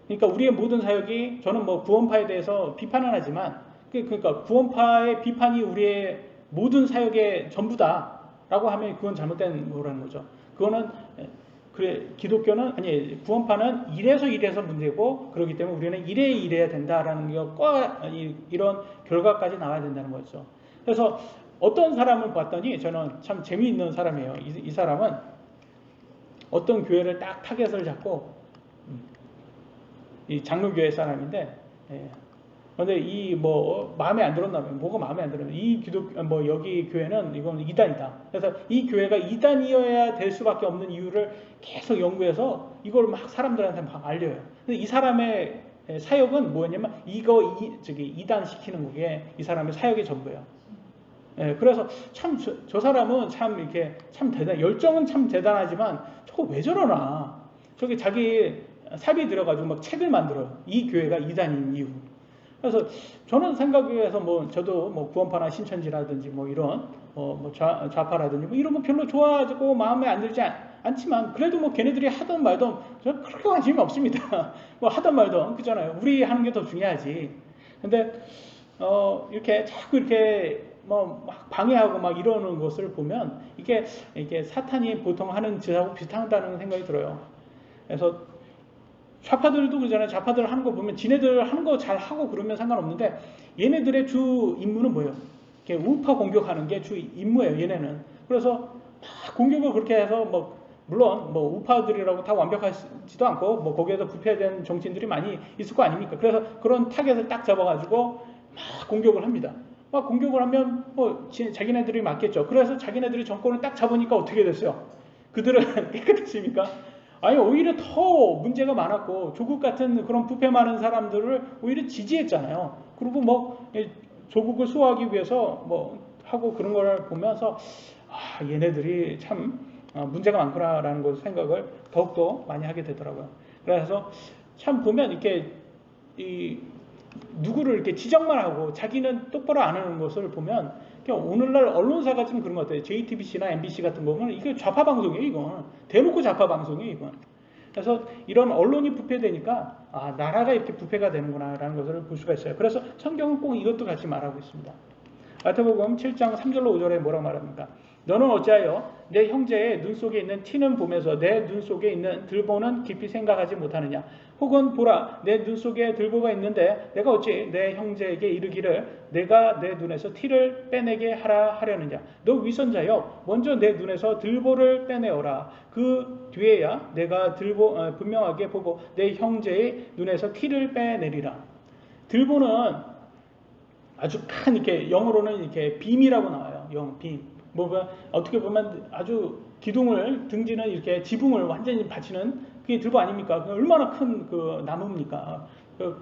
그러니까 우리의 모든 사역이 저는 구원파에 대해서 비판은 하지만 그러니까 구원파의 비판이 우리의 모든 사역의 전부다라고 하면 그건 잘못된 거라는 거죠. 그거는 그래 기독교는 아니 구원파는 이래서 문제고 그렇기 때문에 우리는 이래야 된다라는 이런 결과까지 나와야 된다는 거죠. 그래서 어떤 사람을 봤더니 저는 참 재미있는 사람이에요. 이 사람은 어떤 교회를 딱 타겟을 잡고 이 장로교회 사람인데 그런데 이 뭐 마음에 안 들었나면 뭐가 마음에 안 들으면 이 뭐 여기 교회는 이건 이단이다. 그래서 이 교회가 이단이어야 될 수밖에 없는 이유를 계속 연구해서 이걸 막 사람들한테 막 알려요. 근데 이 사람의 사역은 뭐였냐면 이단 시키는 게 이 사람의 사역의 전부예요. 그래서 참 저 사람은 참 이렇게 참 열정은 참 대단하지만 저거 왜 저러나? 저기 자기 사비 들어가지고 막 책을 만들어요. 이 교회가 이단인 이유. 그래서 저는 생각해서 저도 구원파나 신천지라든지 이런 좌파라든지 이런 거 별로 좋아하고 마음에 안 들지 않지만 그래도 걔네들이 하던 말던 저는 그렇게 관심이 없습니다. 하던 말던 그잖아요. 우리 하는 게 더 중요하지. 근데 이렇게 자꾸 이렇게 막 방해하고 막 이러는 것을 보면 이게 사탄이 보통 하는 짓하고 비슷하다는 생각이 들어요. 그래서 좌파들도 그러잖아요. 좌파들 하는 거 보면 지네들 하는 거 잘 하고 그러면 상관없는데 얘네들의 주 임무는 뭐예요? 이렇게 우파 공격하는 게 주 임무예요. 얘네는. 그래서 막 공격을 그렇게 해서 물론 우파들이라고 다 완벽하지도 않고 거기에서 부패된 정치인들이 많이 있을 거 아닙니까? 그래서 그런 타겟을 딱 잡아가지고 막 공격을 합니다. 막 공격을 하면 자기네들이 맞겠죠. 그래서 자기네들이 정권을 딱 잡으니까 어떻게 됐어요? 그들은 깨끗해집니까? 아니 오히려 더 문제가 많았고 조국 같은 그런 부패 많은 사람들을 오히려 지지했잖아요. 그리고 조국을 수호하기 위해서 하고 그런 걸 보면서 얘네들이 참 문제가 많구나라는 걸 생각을 더욱더 많이 하게 되더라고요. 그래서 참 보면 이렇게 누구를 이렇게 지적만 하고 자기는 똑바로 안 하는 것을 보면 오늘날 언론사가 좀 그런 것 같아요. JTBC나 MBC 같은 거 보면 이게 좌파 방송이에요. 이건 대놓고 좌파 방송이에요. 이건. 그래서 이런 언론이 부패되니까 나라가 이렇게 부패가 되는구나 라는 것을 볼 수가 있어요. 그래서 성경은 꼭 이것도 같이 말하고 있습니다. 마태복음 7장 3절로 5절에 뭐라고 말합니까? 너는 어찌하여 내 형제의 눈 속에 있는 티는 보면서 내 눈 속에 있는 들보는 깊이 생각하지 못하느냐? 혹은 보라 내 눈 속에 들보가 있는데 내가 어찌 내 형제에게 이르기를 내가 내 눈에서 티를 빼내게 하라 하려느냐? 너 위선자여 먼저 내 눈에서 들보를 빼내어라. 그 뒤에야 내가 들보 분명하게 보고 내 형제의 눈에서 티를 빼내리라. 들보는 아주 큰 이렇게 영어로는 이렇게 빔이라고 나와요. 빔. 어떻게 보면 아주 기둥을 등지는 이렇게 지붕을 완전히 받치는 그게 들보 아닙니까? 얼마나 큰 그 나무입니까?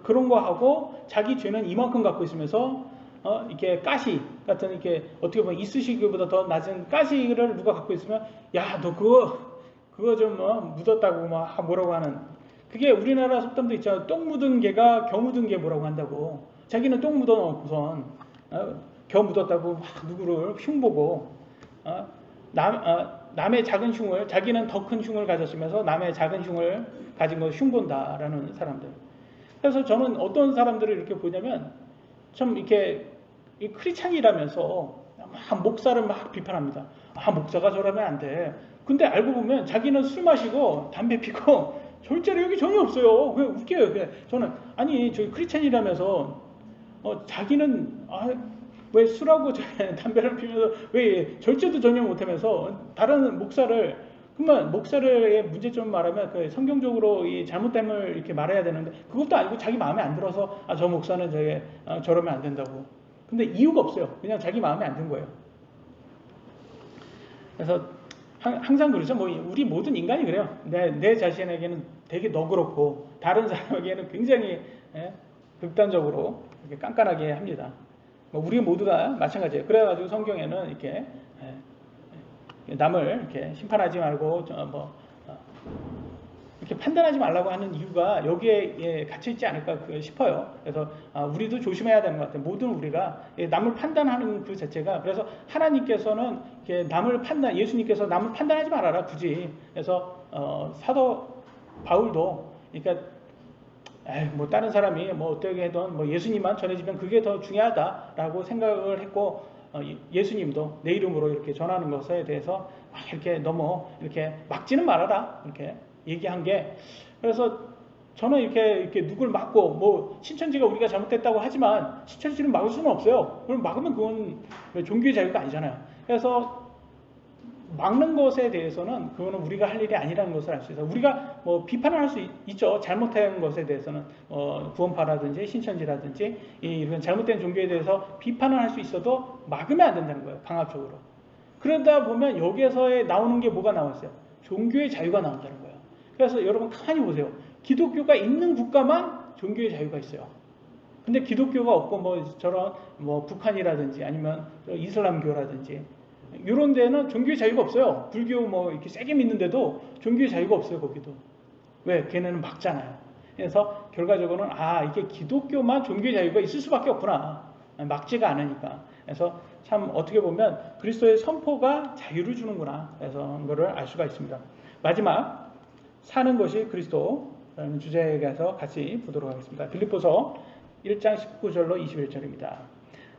그런 거 하고 자기 죄는 이만큼 갖고 있으면서 이렇게 가시 같은 이렇게 어떻게 보면 이쑤시개보다 더 낮은 가시를 누가 갖고 있으면 야 너 그거 좀 묻었다고 뭐라고 하는 그게 우리나라 속담도 있잖아요. 똥 묻은 개가 겨 묻은 개 뭐라고 한다고. 자기는 똥 묻어 놓고선 겨 묻었다고 막 누구를 흉보고 남의 작은 흉을 자기는 더 큰 흉을 가졌으면서 남의 작은 흉을 가진 걸 흉본다라는 사람들. 그래서 저는 어떤 사람들을 이렇게 보냐면 좀 이렇게 크리스찬이라면서 막 목사를 막 비판합니다. 목사가 저러면 안 돼. 근데 알고 보면 자기는 술 마시고 담배 피고 절제력이 전혀 없어요. 그냥 웃겨요. 그냥 저는 아니 저기 크리스찬이라면서 자기는 왜 술하고 담배를 피우면서 왜 절제도 전혀 못하면서 다른 그러면 목사의 문제점을 말하면 그 성경적으로 이 잘못됨을 이렇게 말해야 되는데 그것도 아니고 자기 마음에 안 들어서 저 목사는 저러면 안 된다고. 근데 이유가 없어요. 그냥 자기 마음에 안 든 거예요. 그래서 항상 그러죠. 우리 모든 인간이 그래요. 내 자신에게는 되게 너그럽고 다른 사람에게는 굉장히 극단적으로 이렇게 깐깐하게 합니다. 우리 모두가 마찬가지예요. 그래가지고 성경에는 이렇게 남을 이렇게 심판하지 말고 이렇게 판단하지 말라고 하는 이유가 여기에 갇혀 있지 않을까 싶어요. 그래서 우리도 조심해야 되는 것 같아요. 모든 우리가 남을 판단하는 그 자체가 그래서 하나님께서는 이렇게 예수님께서 남을 판단하지 말아라 굳이. 그래서 사도 바울도 그러니까 다른 사람이 어떻게 해도 예수님만 전해지면 그게 더 중요하다라고 생각을 했고 예수님도 내 이름으로 이렇게 전하는 것에 대해서 이렇게 너무 이렇게 막지는 말아라 이렇게 얘기한 게, 그래서 저는 이렇게 누굴 막고 뭐 신천지가 우리가 잘못됐다고 하지만 신천지를 막을 수는 없어요. 그럼 막으면 그건 종교의 자유가 아니잖아요. 그래서 막는 것에 대해서는 그거는 우리가 할 일이 아니라는 것을 알 수 있어요. 우리가 뭐 비판을 할 수 있죠. 잘못한 것에 대해서는 구원파라든지 신천지라든지 이런 잘못된 종교에 대해서 비판을 할 수 있어도 막으면 안 된다는 거예요. 강압적으로. 그러다 보면 여기에서 나오는 게 뭐가 나왔어요? 종교의 자유가 나온다는 거예요. 그래서 여러분 가만히 보세요. 기독교가 있는 국가만 종교의 자유가 있어요. 근데 기독교가 없고 뭐 저런 뭐 북한이라든지 아니면 이슬람교라든지 이런 데는 종교의 자유가 없어요. 불교 뭐 이렇게 세게 믿는데도 종교의 자유가 없어요. 거기도. 왜? 걔네는 막잖아요. 그래서 결과적으로는 이게 기독교만 종교의 자유가 있을 수밖에 없구나. 막지가 않으니까. 그래서 참 어떻게 보면 그리스도의 선포가 자유를 주는구나. 그래서 그거를 알 수가 있습니다. 마지막 사는 것이 그리스도라는 주제에 가서 같이 보도록 하겠습니다. 빌립보서 1장 19절로 21절입니다.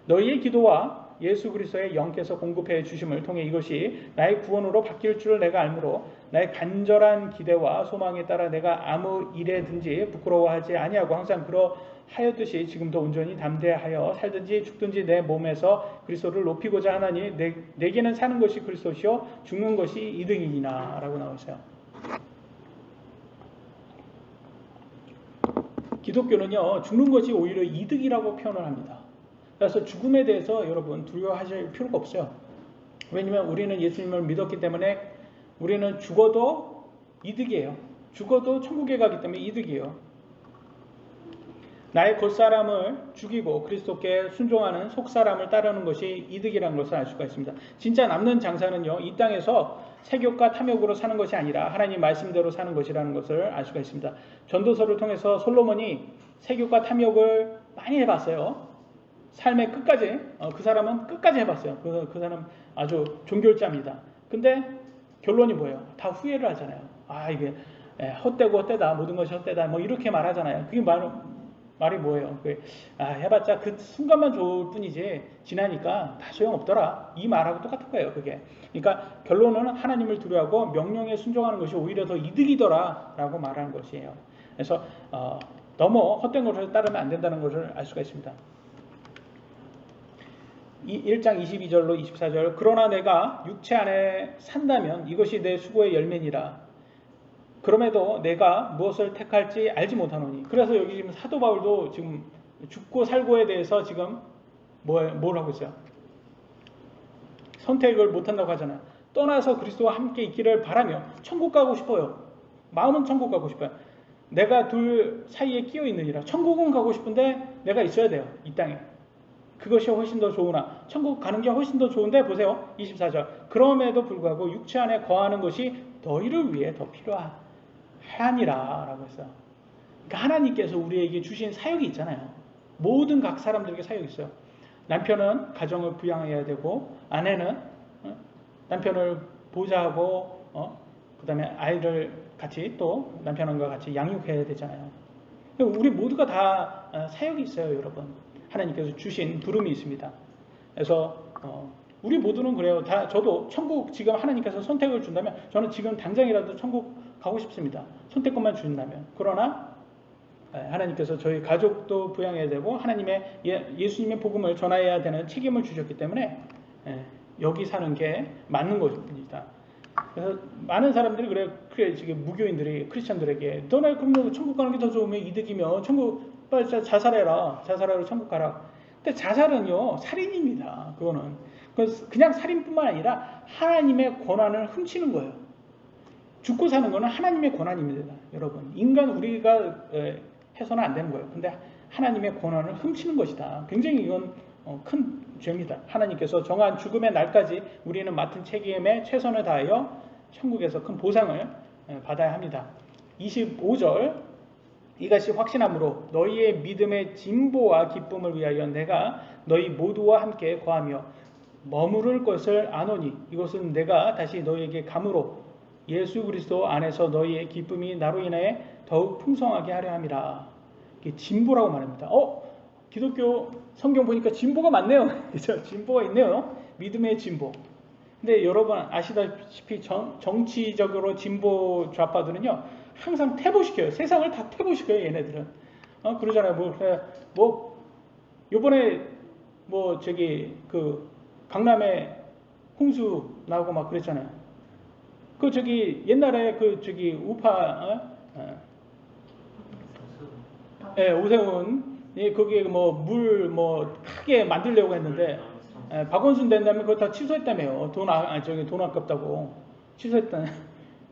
너희의 기도와 예수 그리스도의 영께서 공급해 주심을 통해 이것이 나의 구원으로 바뀔 줄 내가 알므로 나의 간절한 기대와 소망에 따라 내가 아무 일에든지 부끄러워하지 아니하고 항상 그러하였듯이 지금도 온전히 담대하여 살든지 죽든지 내 몸에서 그리스도를 높이고자 하나니 내게는 사는 것이 그리스도시요 죽는 것이 이득이니라 라고 나와 있어요. 기독교는요 죽는 것이 오히려 이득이라고 표현을 합니다. 그래서 죽음에 대해서 여러분 두려워하실 필요가 없어요. 왜냐하면 우리는 예수님을 믿었기 때문에 우리는 죽어도 이득이에요. 죽어도 천국에 가기 때문에 이득이에요. 나의 겉사람을 죽이고 그리스도께 순종하는 속사람을 따르는 것이 이득이라는 것을 알 수가 있습니다. 진짜 남는 장사는요 이 땅에서 세욕과 탐욕으로 사는 것이 아니라 하나님 말씀대로 사는 것이라는 것을 알 수가 있습니다. 전도서를 통해서 솔로몬이 세욕과 탐욕을 많이 해봤어요. 삶의 끝까지 그 사람은 끝까지 해봤어요. 그 사람 아주 종결자입니다. 근데 결론이 뭐예요? 다 후회를 하잖아요. 이게 헛되고 헛되다, 모든 것이 헛되다, 뭐 이렇게 말하잖아요. 그게 말이 뭐예요? 해봤자 그 순간만 좋을 뿐이지 지나니까 다 소용없더라. 이 말하고 똑같은 거예요. 그게. 그러니까 결론은 하나님을 두려워하고 명령에 순종하는 것이 오히려 더 이득이더라라고 말하는 것이에요. 그래서 너무 헛된 것을 따르면 안 된다는 것을 알 수가 있습니다. 1장 22절로 24절 그러나 내가 육체 안에 산다면 이것이 내 수고의 열매니라. 그럼에도 내가 무엇을 택할지 알지 못하노니. 그래서 여기 지금 사도 바울도 지금 죽고 살고에 대해서 지금 뭘 하고 있어요? 선택을 못한다고 하잖아요. 떠나서 그리스도와 함께 있기를 바라며 천국 가고 싶어요. 마음은 천국 가고 싶어요. 내가 둘 사이에 끼어 있느니라. 천국은 가고 싶은데 내가 있어야 돼요. 이 땅에. 그것이 훨씬 더 좋으나 천국 가는 게 훨씬 더 좋은데 보세요. 24절 그럼에도 불구하고 육체 안에 거하는 것이 너희를 위해 더 필요하니라 라고 했어요. 그러니까 하나님께서 우리에게 주신 사역이 있잖아요. 모든 각 사람들에게 사역이 있어요. 남편은 가정을 부양해야 되고 아내는 남편을 보좌하고 그 다음에 아이를 같이 또 남편과 같이 양육해야 되잖아요. 우리 모두가 다 사역이 있어요. 여러분 하나님께서 주신 부름이 있습니다. 그래서 우리 모두는 그래요. 저도 천국 지금 하나님께서 선택을 준다면 저는 지금 당장이라도 천국 가고 싶습니다. 선택권만 주신다면. 그러나 하나님께서 저희 가족도 부양해야 되고 하나님의 예수님의 복음을 전해야 되는 책임을 주셨기 때문에 여기 사는 게 맞는 것입니다. 그래서 많은 사람들이 그래 지금 무교인들이 크리스천들에게 너네 그럼 천국 가는 게 더 좋으면 이득이면 천국 빨리 자살해라 천국 가라. 근데 자살은요 살인입니다. 그거는 그냥 살인뿐만 아니라 하나님의 권한을 훔치는 거예요. 죽고 사는 거는 하나님의 권한입니다. 여러분 인간 우리가 해서는 안 되는 거예요. 근데 하나님의 권한을 훔치는 것이다. 굉장히 이건 큰 죄입니다. 하나님께서 정한 죽음의 날까지 우리는 맡은 책임에 최선을 다하여 천국에서 큰 보상을 받아야 합니다. 25절 이것이 확신함으로 너희의 믿음의 진보와 기쁨을 위하여 내가 너희 모두와 함께 거하며 머무를 것을 아노니 이것은 내가 다시 너희에게 감으로 예수 그리스도 안에서 너희의 기쁨이 나로 인하여 더욱 풍성하게 하려 함이라. 이게 진보라고 말합니다. 기독교 성경 보니까 진보가 많네요. 그죠? 진보가 있네요. 믿음의 진보. 근데 여러분 아시다시피 정치적으로 진보 좌파들은요, 항상 퇴보시켜요. 세상을 다 퇴보시켜요, 얘네들은. 그러잖아요. 요번에 강남에 홍수 나오고 막 그랬잖아요. 옛날에 우파, 오세훈, 거기에 크게 만들려고 했는데, 박원순 된다면 그거 다 취소했다며요. 돈 아깝다고. 취소했다.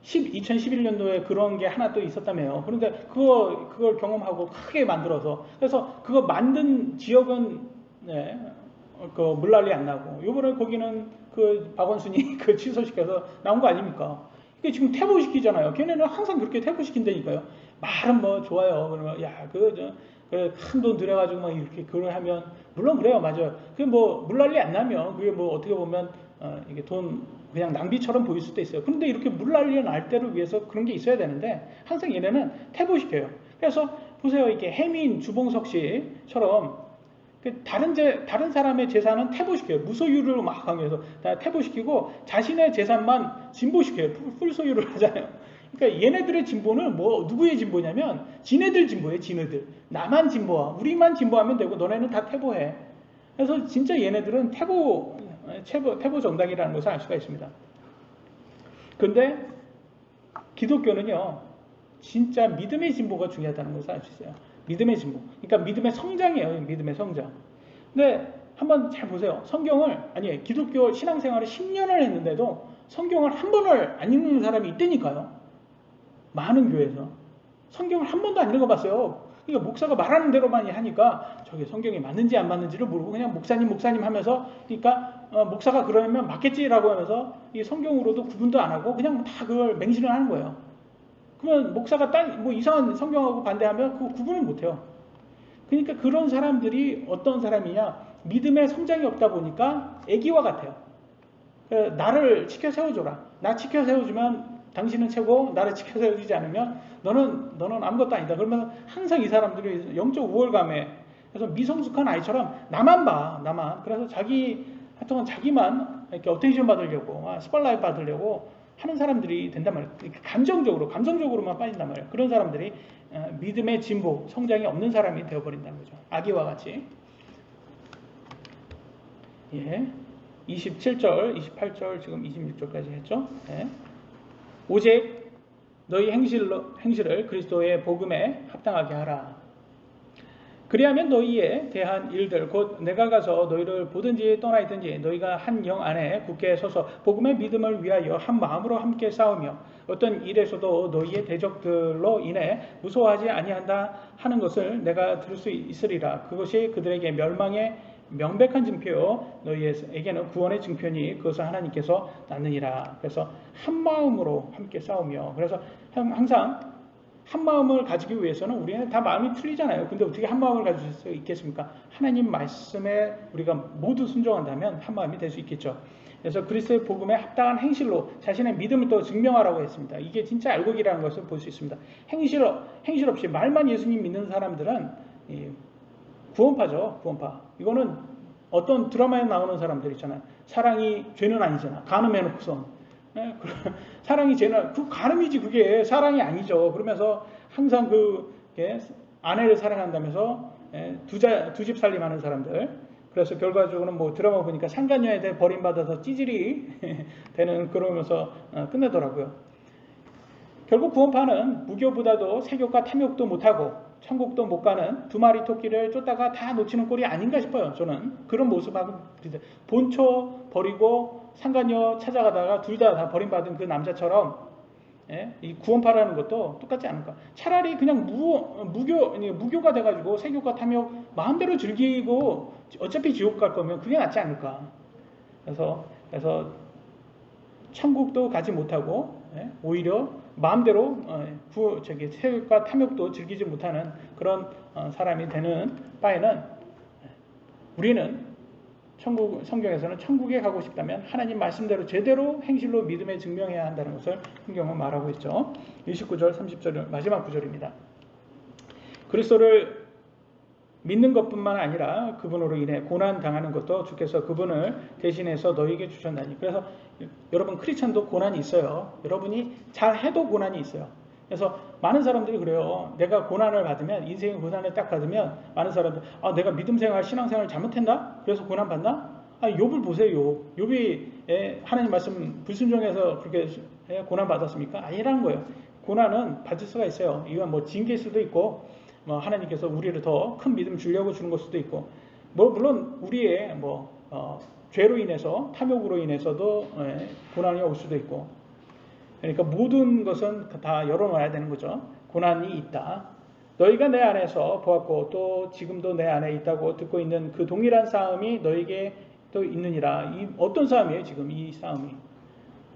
2011년도에 그런 게 하나 또 있었다며요. 그런데 그걸 경험하고 크게 만들어서. 그래서 그거 만든 지역은, 물난리 안 나고. 요번에 거기는 박원순이 취소시켜서 나온 거 아닙니까? 이게 지금 퇴보시키잖아요. 걔네는 항상 그렇게 퇴보시킨다니까요. 말은 좋아요. 그러면, 큰 돈 들여가지고 이렇게 그걸 하면, 물론 그래요. 맞아요. 그게 물난리 안 나면, 그게 어떻게 보면, 이게 돈, 그냥 낭비처럼 보일 수도 있어요. 그런데 이렇게 물난리 날 때를 위해서 그런 게 있어야 되는데, 항상 얘네는 퇴보시켜요. 그래서 보세요. 이렇게 해민 주봉석 씨처럼, 다른 사람의 재산은 퇴보시켜요. 무소유를 막 강요해서 다 퇴보시키고, 자신의 재산만 진보시켜요. 풀소유를 하잖아요. 그러니까 얘네들의 진보는 누구의 진보냐면 지네들 진보예요. 지네들. 나만 진보하. 우리만 진보하면 되고 너네는 다 퇴보해. 그래서 진짜 얘네들은 퇴보 정당이라는 것을 알 수가 있습니다. 근데 기독교는요, 진짜 믿음의 진보가 중요하다는 것을 알 수 있어요. 믿음의 진보. 그러니까 믿음의 성장이에요. 믿음의 성장. 근데 한번 잘 보세요. 기독교 신앙생활을 10년을 했는데도 성경을 한 번을 안 읽는 사람이 있다니까요. 많은 교회에서. 성경을 한 번도 안 읽어봤어요. 그러니까 목사가 말하는 대로만 하니까 저게 성경이 맞는지 안 맞는지를 모르고 그냥 목사님 하면서, 그러니까 목사가 그러면 맞겠지라고 하면서 이 성경으로도 구분도 안 하고 그냥 다 그걸 맹신을 하는 거예요. 그러면 목사가 이상한 성경하고 반대하면 그 구분을 못해요. 그러니까 그런 사람들이 어떤 사람이냐, 믿음의 성장이 없다 보니까 애기와 같아요. 나를 치켜 세워줘라. 나 치켜 세워주면 당신은 최고, 나를 지켜 세워주지 않으면 너는 아무것도 아니다. 그러면 항상 이 사람들이 영적 우월감에, 그래서 미성숙한 아이처럼 나만 봐, 나만. 그래서 하여튼 자기만 이렇게 어텐션 받으려고, 스팟라이트 받으려고 하는 사람들이 된단 말이에요. 감정적으로만 빠진단 말이에요. 그런 사람들이 믿음의 진보, 성장이 없는 사람이 되어버린다는 거죠. 아기와 같이. 27절, 28절, 지금 26절까지 했죠. 오직 너희 행실을 그리스도의 복음에 합당하게 하라. 그리하면 너희에 대한 일들, 곧 내가 가서 너희를 보든지 떠나 있든지 너희가 한 영 안에 굳게 서서 복음의 믿음을 위하여 한 마음으로 함께 싸우며 어떤 일에서도 너희의 대적들로 인해 무서워하지 아니한다 하는 것을 내가 들을 수 있으리라. 그것이 그들에게 멸망의 명백한 증표요 너희에게는 구원의 증표니 그것을 하나님께서 낳느니라. 그래서 한 마음으로 함께 싸우며, 그래서 항상 한 마음을 가지기 위해서는 우리는 다 마음이 틀리잖아요. 근데 어떻게 한 마음을 가질 수 있겠습니까? 하나님 말씀에 우리가 모두 순종한다면 한 마음이 될 수 있겠죠. 그래서 그리스도의 복음에 합당한 행실로 자신의 믿음을 또 증명하라고 했습니다. 이게 진짜 알곡이라는 것을 볼 수 있습니다. 행실 없이 말만 예수님 믿는 사람들은 구원파죠. 구원파. 이거는 어떤 드라마에 나오는 사람들 있잖아요. 사랑이 죄는 아니잖아. 간음해놓고서. 사랑이 죄는, 간음이지 그게 사랑이 아니죠. 그러면서 항상 아내를 사랑한다면서 두 집 살림하는 사람들. 그래서 결과적으로는 드라마 보니까 상간녀에 대해 버림받아서 찌질이 되는, 그러면서 끝내더라고요. 결국 구원파는 무교보다도 세교과 탐욕도 못하고 천국도 못 가는 두 마리 토끼를 쫓다가 다 놓치는 꼴이 아닌가 싶어요. 저는 그런 모습하고 본초 버리고 상간녀 찾아가다가 둘 다 버림받은 그 남자처럼, 이 구원파라는 것도 똑같지 않을까. 차라리 그냥 무교가 돼가지고 세교과 탐욕 마음대로 즐기고 어차피 지옥 갈 거면 그게 낫지 않을까. 그래서 천국도 가지 못하고 오히려 마음대로 세욕과 탐욕도 즐기지 못하는 그런 사람이 되는 바에는, 우리는 성경에서는 천국에 가고 싶다면 하나님 말씀대로 제대로 행실로 믿음에 증명해야 한다는 것을 성경은 말하고 있죠. 29절 30절 마지막 구절입니다. 그리스도를 믿는 것뿐만 아니라 그분으로 인해 고난 당하는 것도 주께서 그분을 대신해서 너희에게 주셨나니. 그래서 여러분 크리스천도 고난이 있어요. 여러분이 잘해도 고난이 있어요. 그래서 많은 사람들이 그래요. 내가 고난을 받으면, 인생의 고난을 딱 받으면 많은 사람들, 내가 믿음생활 신앙생활 잘못했나? 그래서 고난 받나? 욥을 보세요. 욥이 하나님 말씀 불순종해서 그렇게 고난 받았습니까? 아니라는 거예요. 고난은 받을 수가 있어요. 이건 뭐 징계일 수도 있고, 하나님께서 우리를 더 큰 믿음 주려고 주는 것 수도 있고, 물론 우리의 죄로 인해서, 탐욕으로 인해서도 고난이 올 수도 있고, 그러니까 모든 것은 다 열어놔야 되는 거죠. 고난이 있다. 너희가 내 안에서 보았고 또 지금도 내 안에 있다고 듣고 있는 그 동일한 싸움이 너희에게 또 있느니라. 어떤 싸움이에요? 지금 이 싸움이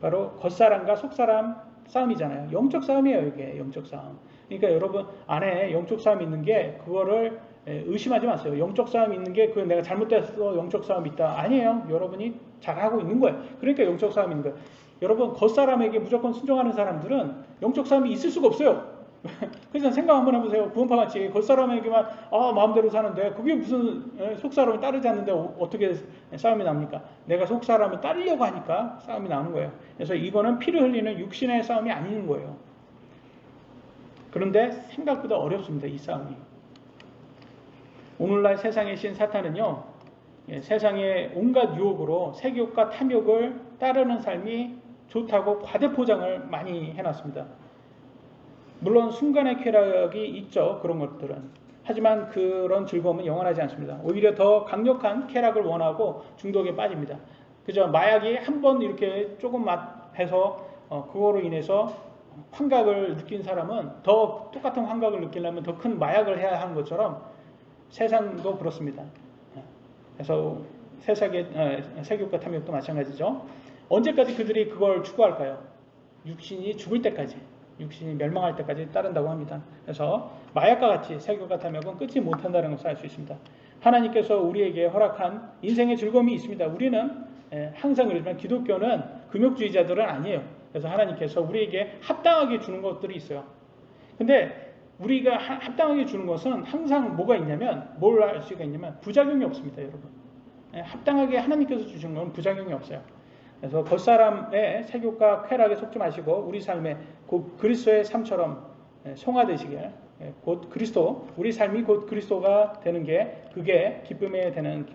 바로 겉사람과 속사람 싸움이잖아요. 영적 싸움이에요. 이게 영적 싸움. 그러니까 여러분 안에 영적 싸움이 있는 게 그거를 의심하지 마세요. 영적 싸움이 있는 게 그건 내가 잘못돼서 영적 싸움이 있다. 아니에요. 여러분이 잘하고 있는 거예요. 그러니까 영적 싸움이 있는 거예요. 여러분 겉사람에게 무조건 순종하는 사람들은 영적 싸움이 있을 수가 없어요. 그래서 생각 한번 해보세요. 구원파같이 겉사람에게만 마음대로 사는데 그게 무슨 속사람을 따르지 않는데 어떻게 싸움이 납니까? 내가 속사람을 따르려고 하니까 싸움이 나는 거예요. 그래서 이거는 피를 흘리는 육신의 싸움이 아닌 거예요. 그런데 생각보다 어렵습니다. 이 싸움이. 오늘날 세상의 신 사탄은요. 세상의 온갖 유혹으로 색욕과 탐욕을 따르는 삶이 좋다고 과대포장을 많이 해놨습니다. 물론 순간의 쾌락이 있죠. 그런 것들은. 하지만 그런 즐거움은 영원하지 않습니다. 오히려 더 강력한 쾌락을 원하고 중독에 빠집니다. 그죠? 마약이 한번 이렇게 조금 맛해서 그거로 인해서 환각을 느낀 사람은 더 똑같은 환각을 느끼려면 더 큰 마약을 해야 하는 것처럼 세상도 그렇습니다. 그래서 세상의 색욕과 탐욕도 마찬가지죠. 언제까지 그들이 그걸 추구할까요? 육신이 죽을 때까지, 육신이 멸망할 때까지 따른다고 합니다. 그래서 마약과 같이 색욕과 탐욕은 끊지 못한다는 것을 알 수 있습니다. 하나님께서 우리에게 허락한 인생의 즐거움이 있습니다. 우리는 항상 그러지만 기독교는 금욕주의자들은 아니에요. 그래서 하나님께서 우리에게 합당하게 주는 것들이 있어요. 근데 우리가 합당하게 주는 것은 항상 뭐가 있냐면, 뭘 알 수가 있냐면 부작용이 없습니다. 여러분. 합당하게 하나님께서 주신 건 부작용이 없어요. 그래서 겉사람의 색욕과 쾌락에 속지 마시고 우리 삶에 곧 그리스도의 삶처럼 송화되시길, 곧 그리스도, 우리 삶이 곧 그리스도가 되는 게 그게 기쁨에 되는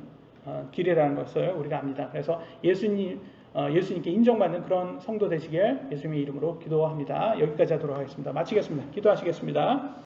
길이라는 것을 우리가 압니다. 그래서 예수님께 인정받는 그런 성도 되시길 예수님의 이름으로 기도합니다. 여기까지 하도록 하겠습니다. 마치겠습니다. 기도하시겠습니다.